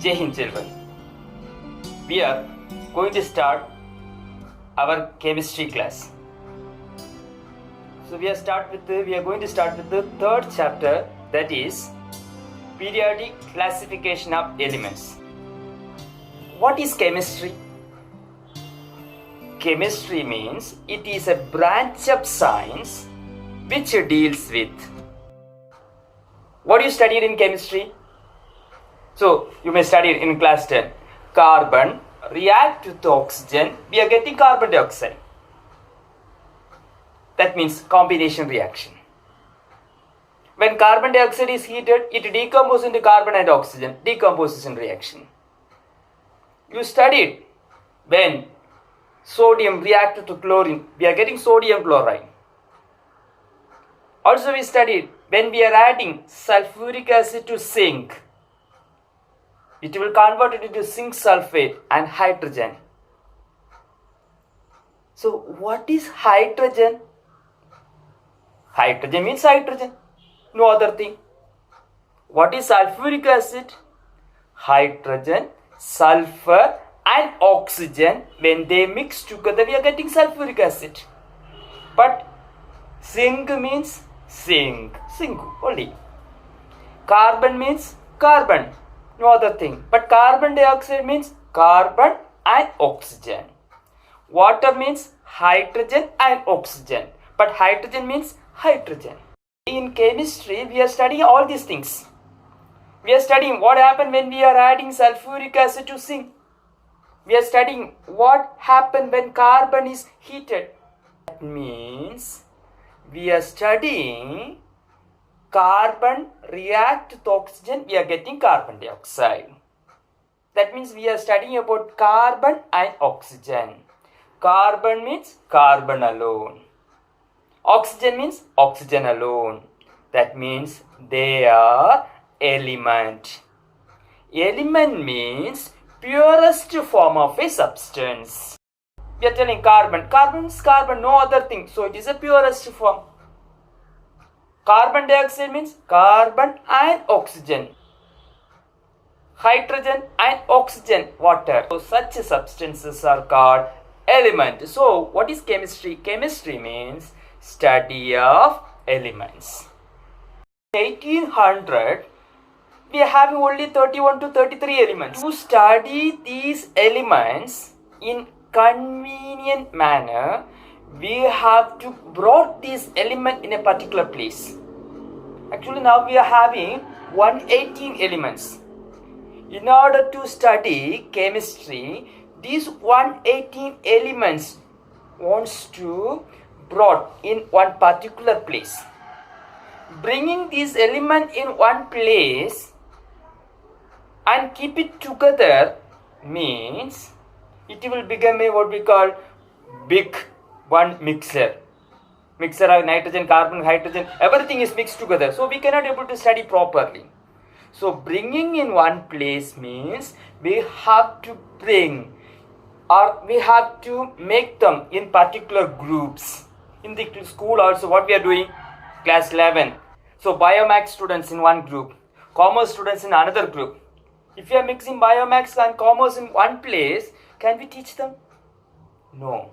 Jai Hind children. We are going to start our chemistry class. So we are going to start with the third chapter, that is periodic classification of elements. What is chemistry? Chemistry means it is a branch of science which deals with. What you studied in chemistry? So you may study in class 10. Carbon react with oxygen, we are getting carbon dioxide. That means combination reaction. When carbon dioxide is heated, it decomposes into carbon and oxygen, decomposes in reaction. You studied when sodium reacted to chlorine, we are getting sodium chloride. Also we studied when we are adding sulfuric acid to zinc, it will convert it into zinc sulfate and hydrogen. So what is hydrogen? Hydrogen means hydrogen, no other thing. What is sulfuric acid? Hydrogen, sulfur and oxygen, when they mix together we are getting sulfuric acid. But zinc means zinc only. Carbon means carbon, no other thing. But carbon dioxide means carbon and oxygen. Water means hydrogen and oxygen. But hydrogen means hydrogen. In chemistry, we are studying all these things. We are studying what happens when we are adding sulfuric acid to zinc. We are studying what happens when carbon is heated. That means we are studying carbon react with oxygen, we are getting carbon dioxide. That means we are studying about carbon and oxygen. Carbon means carbon alone. Oxygen means oxygen alone. That means they are element. Element means purest form of a substance. We are telling carbon is carbon, no other thing. So it is a purest form. Carbon dioxide means carbon and oxygen. Hydrogen and oxygen, water. So such substances are called element. So what is chemistry? Chemistry means study of elements. In 1800, we are having only 31 to 33 elements. To study these elements in convenient manner, we have to brought this element in a particular place. Actually now we are having 118 elements. In order to study chemistry, these 118 elements wants to brought in one particular place. Bringing this element in one place and keep it together means it will become a what we call big one mixer of nitrogen, carbon, hydrogen, everything is mixed together, so we cannot able to study properly. So bringing in one place means we have to bring or we have to make them in particular groups. In the school also what we are doing, class 11, so biomax students in one group, commerce students in another group. If you are mixing biomax and commerce in one place, can we teach them? No.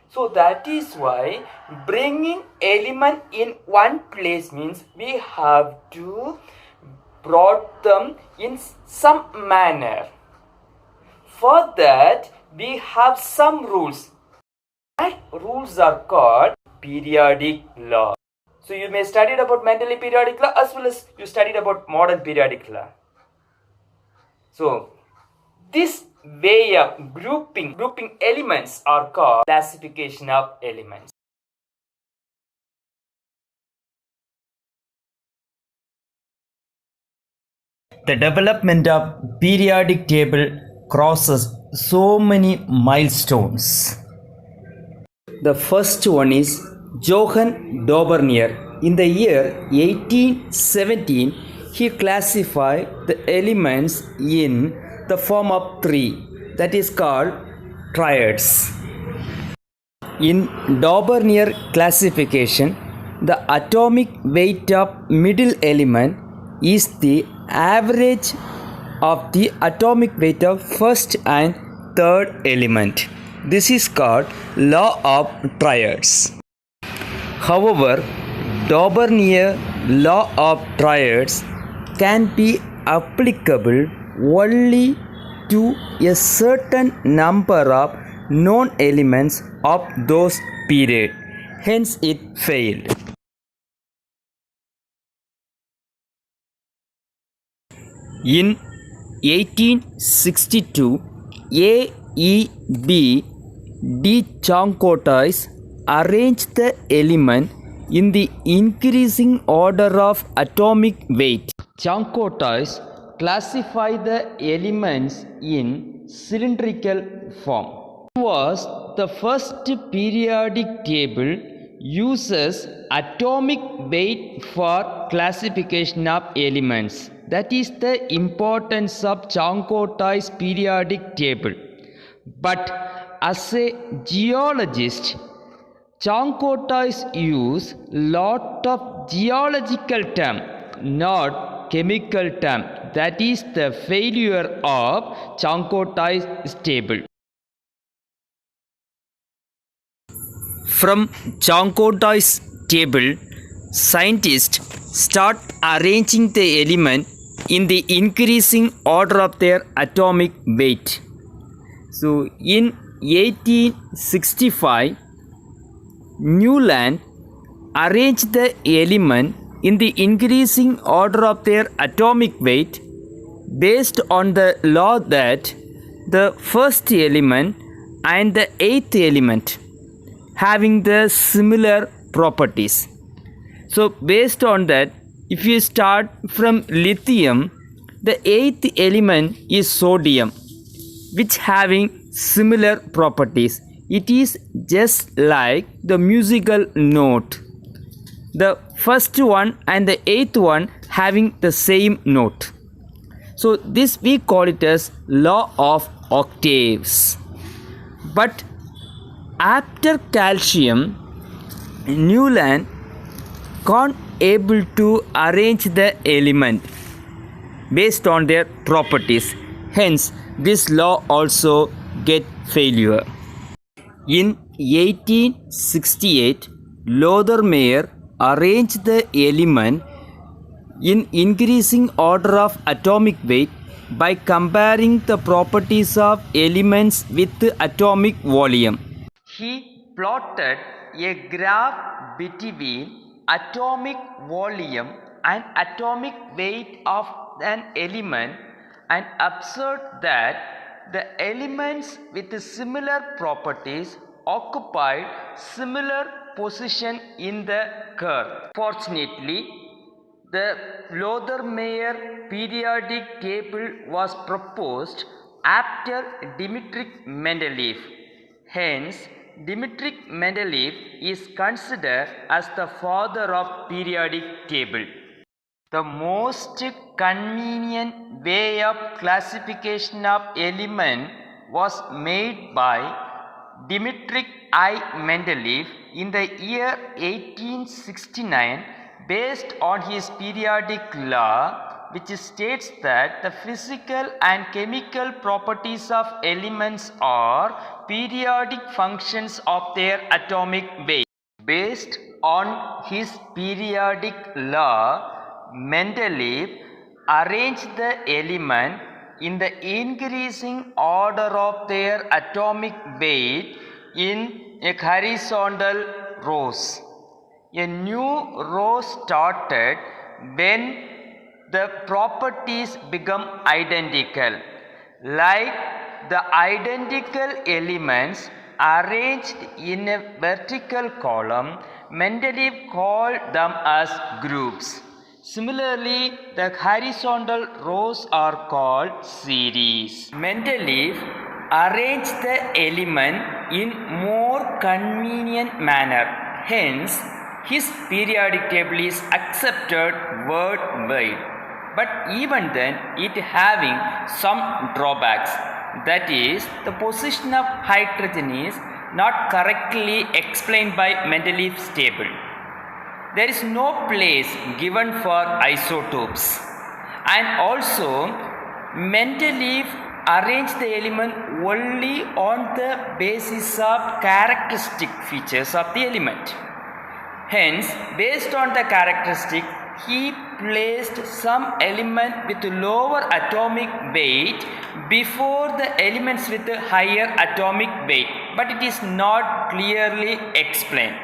So that is why bringing element in one place means we have to brought them in some manner. For that we have some rules. And rules are called periodic law. So you may studied about Mendeleev periodic law as well as you studied about modern periodic law. So this way of grouping elements are called classification of elements. The development of periodic table crosses so many milestones. The first one is Johann Daubernier. In the year 1817, he classified the elements in the form of three, that is called triads. In Daubernier classification, the atomic weight of middle element is the average of the atomic weight of first and third element. This is called law of triads. However, Daubernier law of triads can be applicable only to a certain number of known elements of those period. Hence, it failed. In 1862, A. E. B. de Chancotais arranged the element in the increasing order of atomic weight. Chancotais classified the elements in cylindrical form. It was the first periodic table uses atomic weight for classification of elements. That is the importance of Chancotais periodic table. But as a geologist, Chancotais use lot of geological term, not chemical term. That is the failure of Chancotais table. From Chancotais table, scientists start arranging the element in the increasing order of their atomic weight. So in 1865, Newland arranged the element in the increasing order of their atomic weight based on the law that the first element and the eighth element having the similar properties. So based on that, if you start from lithium, the eighth element is sodium, which having similar properties. It is just like the musical note. The first one and the eighth one having the same note. So this we call it as law of octaves. But after calcium, Newland can't able to arrange the element based on their properties. Hence, this law also get failure. In 1868, Lothar-Meyer arranged the element in increasing order of atomic weight by comparing the properties of elements with atomic volume. He plotted a graph between atomic volume and atomic weight of an element and observed that the elements with similar properties occupied similar position in the curve. Fortunately, the Lothar-Meyer periodic table was proposed after Dmitri Mendeleev. Hence, Dmitri Mendeleev is considered as the father of periodic table. The most convenient way of classification of element was made by Dmitri I. Mendeleev in the year 1869 based on his periodic law, which states that the physical and chemical properties of elements are periodic functions of their atomic weight. Based on his periodic law, Mendeleev arranged the element in the increasing order of their atomic weight in a horizontal rows. A new row started when the properties become identical. Like the identical elements arranged in a vertical column, Mendeleev called them as groups. Similarly, the horizontal rows are called series. Mendeleev arranged the element in more convenient manner. Hence, his periodic table is accepted worldwide. But even then, it having some drawbacks. That is, the position of hydrogen is not correctly explained by Mendeleev's table. There is no place given for isotopes, and also Mendeleev arranged the element only on the basis of characteristic features of the element. Hence, based on the characteristic, he placed some element with lower atomic weight before the elements with higher atomic weight, but it is not clearly explained.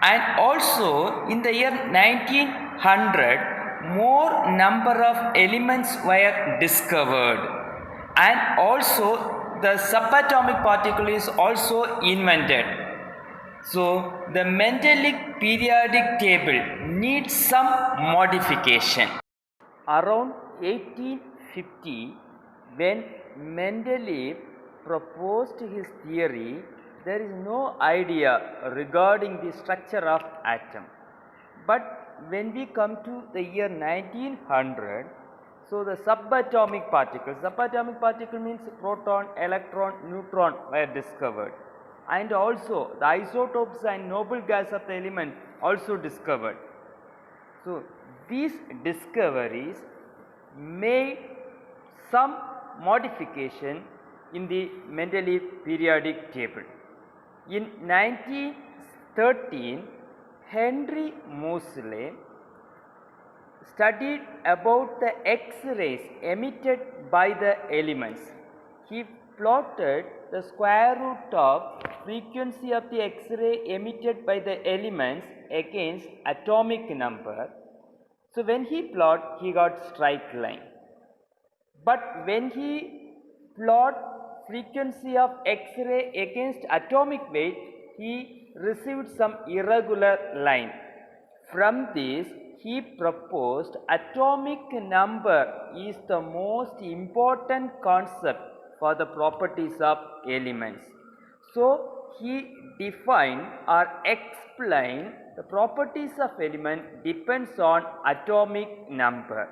And also in the year 1900, more number of elements were discovered, and also the subatomic particle is also invented. So the Mendeleev periodic table needs some modification. Around 1850, when Mendeleev proposed his theory, there is no idea regarding the structure of atom. But when we come to the year 1900, so the subatomic particle means proton, electron, neutron were discovered, and also the isotopes and noble gas of the element also discovered. So these discoveries made some modification in the Mendeleev periodic table. In 1913, Henry Moseley studied about the X-rays emitted by the elements. He plotted the square root of frequency of the X-ray emitted by the elements against atomic number. So when he plot, he got straight line. But when he plot frequency of X-ray against atomic weight, he received some irregular line. From this, he proposed atomic number is the most important concept for the properties of elements. So he defined or explained the properties of element depends on atomic number.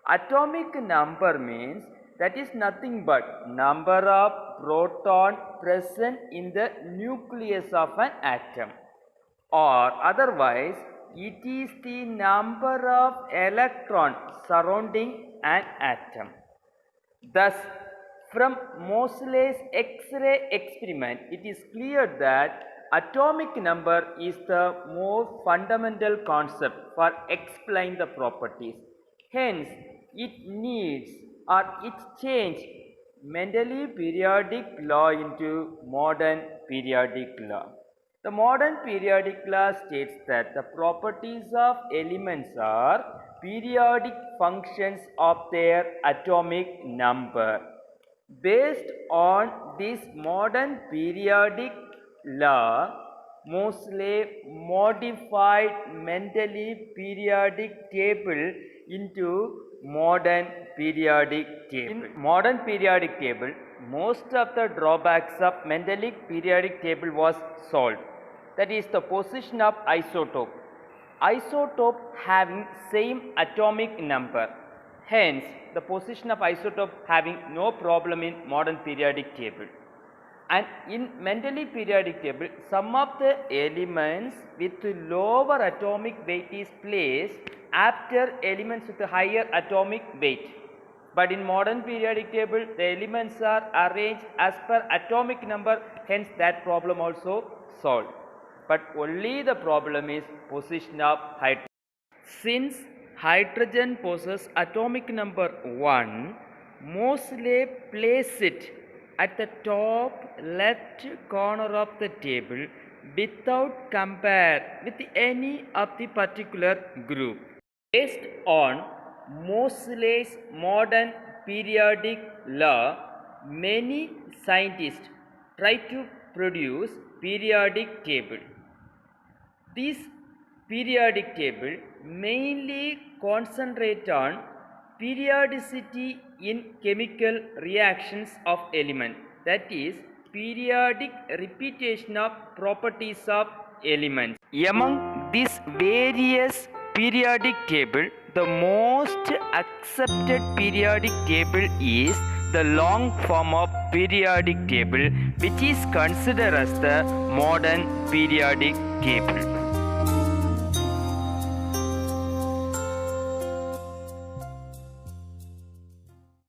Atomic number means that is nothing but number of proton present in the nucleus of an atom, or otherwise it is the number of electrons surrounding an atom. Thus, from Moseley's X-ray experiment, it is clear that atomic number is the more fundamental concept for explaining the properties. Hence, it needs or it changed Mendeleev periodic law into modern periodic law. The modern periodic law states that the properties of elements are periodic functions of their atomic number. Based on this modern periodic law, Moseley modified Mendeleev periodic table into modern periodic table. In modern periodic table, most of the drawbacks of Mendeleev periodic table was solved. That is the position of isotope. Isotope having same atomic number. Hence, the position of isotope having no problem in modern periodic table. And in Mendeleev periodic table, some of the elements with lower atomic weight is placed after elements with a higher atomic weight. But in modern periodic table, the elements are arranged as per atomic number, hence that problem also solved. But only the problem is position of hydrogen. Since hydrogen possesses atomic number 1, Moseley placed it at the top left corner of the table without compare with any of the particular group. Based on Moseley's modern periodic law, many scientists try to produce periodic table. This periodic table mainly concentrate on periodicity in chemical reactions of element, that is periodic repetition of properties of elements. Among these various periodic table, the most accepted periodic table is the long form of periodic table, which is considered as the modern periodic table.